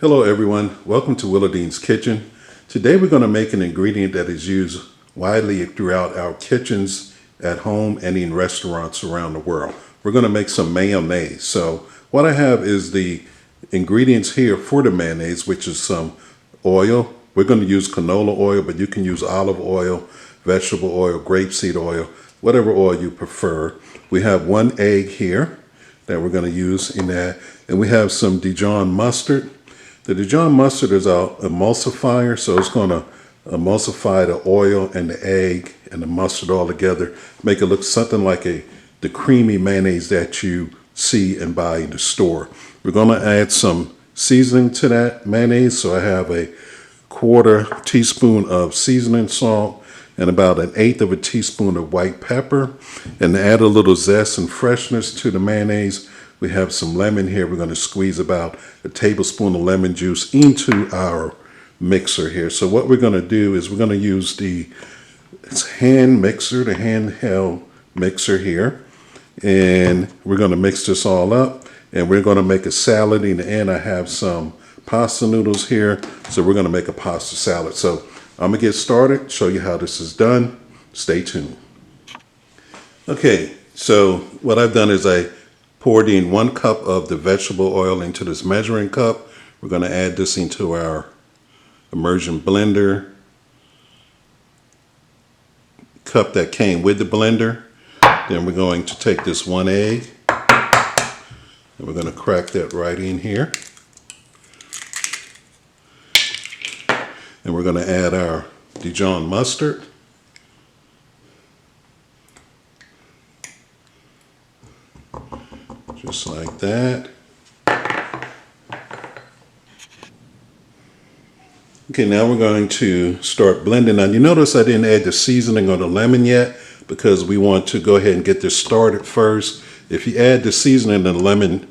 Hello everyone, welcome to Willadine's Kitchen. Today we're going to make an ingredient that is used widely throughout our kitchens at home and in restaurants around the world. We're going to make some mayonnaise. So what I have is the ingredients here for the mayonnaise, which is some oil. We're going to use canola oil, but you can use olive oil, vegetable oil, grapeseed oil, whatever oil you prefer. We have 1 egg here that we're going to use in that, and we have some Dijon mustard. The Dijon mustard is our emulsifier, so it's going to emulsify the oil and the egg and the mustard all together, make it look something like the creamy mayonnaise that you see and buy in the store. We're going to add some seasoning to that mayonnaise, so I have a 1/4 teaspoon of seasoning salt and about 1/8 of a teaspoon of white pepper. And to add a little zest and freshness to the mayonnaise, we have some lemon here. We're going to squeeze about a tablespoon of lemon juice into our mixer here. So what we're going to do is we're going to use the hand mixer, the handheld mixer here. And we're going to mix this all up. And we're going to make a salad. In the end, I have some pasta noodles here. So we're going to make a pasta salad. So I'm going to get started, show you how this is done. Stay tuned. Okay, so what I've done is I poured in 1 cup of the vegetable oil into this measuring cup. We're going to add this into our immersion blender cup that came with the blender. Then we're going to take this 1 egg and we're going to crack that right in here. And we're going to add our Dijon mustard. Just like that. Okay, now we're going to start blending. Now you notice I didn't add the seasoning or the lemon yet because we want to go ahead and get this started first. If you add the seasoning and the lemon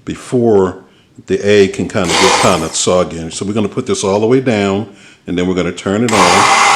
before, the egg can kind of get kind of soggy. So we're going to put this all the way down and then we're going to turn it on.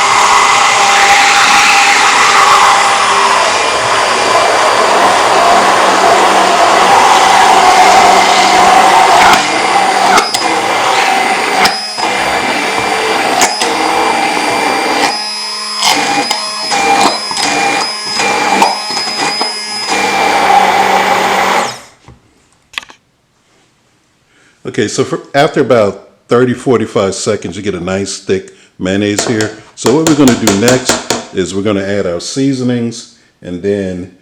Okay, so after about 30-45 seconds, you get a nice thick mayonnaise here. So what we're going to do next is we're going to add our seasonings, and then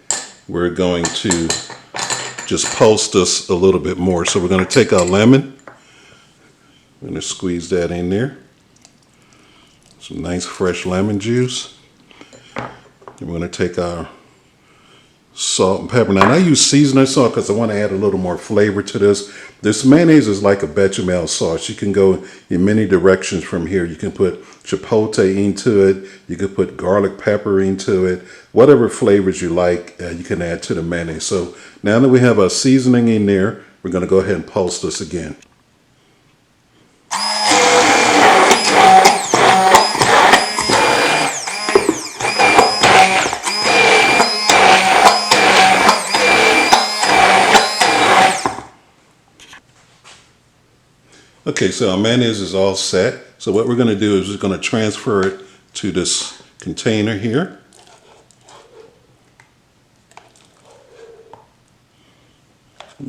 we're going to just pulse this a little bit more. So we're going to take our lemon. We're going to squeeze that in there. Some nice fresh lemon juice. And we're going to take our salt and pepper. Now I use seasoning salt because I want to add a little more flavor to this. This mayonnaise is like a bechamel sauce. You can go in many directions from here. You can put chipotle into it. You can put garlic pepper into it. Whatever flavors you like, you can add to the mayonnaise. So now that we have our seasoning in there, we're going to go ahead and pulse this again. Okay, so our mayonnaise is all set. So what we're going to do is we're going to transfer it to this container here.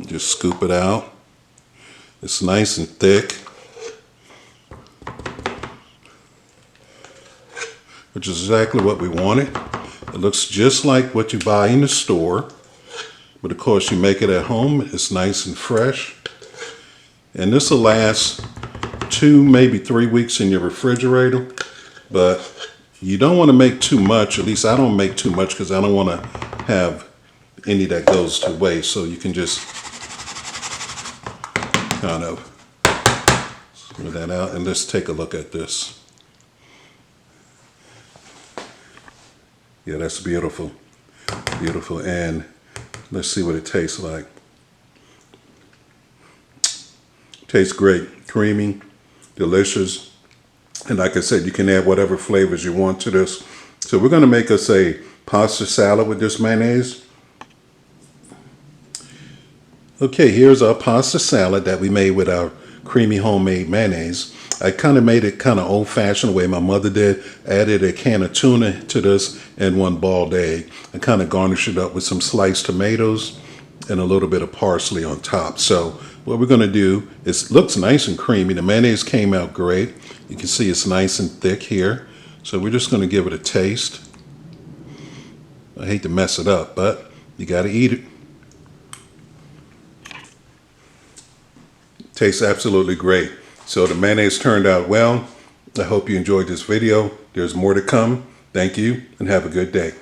Just scoop it out. It's nice and thick, which is exactly what we wanted. It looks just like what you buy in the store, but of course you make it at home. It's nice and fresh. And this will last 2, maybe 3 weeks in your refrigerator, but you don't want to make too much. At least I don't make too much because I don't want to have any that goes to waste. So you can just kind of smooth that out, and let's take a look at this. Yeah, that's beautiful. Beautiful. And let's see what it tastes like. Tastes great, creamy, delicious. And like I said, you can add whatever flavors you want to this. So we're going to make us a pasta salad with this mayonnaise. Okay, here's our pasta salad that we made with our creamy homemade mayonnaise. I kind of made it kind of old-fashioned the way my mother did. Added a can of tuna to this and one boiled egg. I kind of garnished it up with some sliced tomatoes and a little bit of parsley on top. So what we're going to do is, looks nice and creamy. The mayonnaise came out great. You can see it's nice and thick here. So we're just going to give it a taste. I hate to mess it up, but you got to eat it. Tastes absolutely great. So the mayonnaise turned out well. I hope you enjoyed this video. There's more to come. Thank you and have a good day.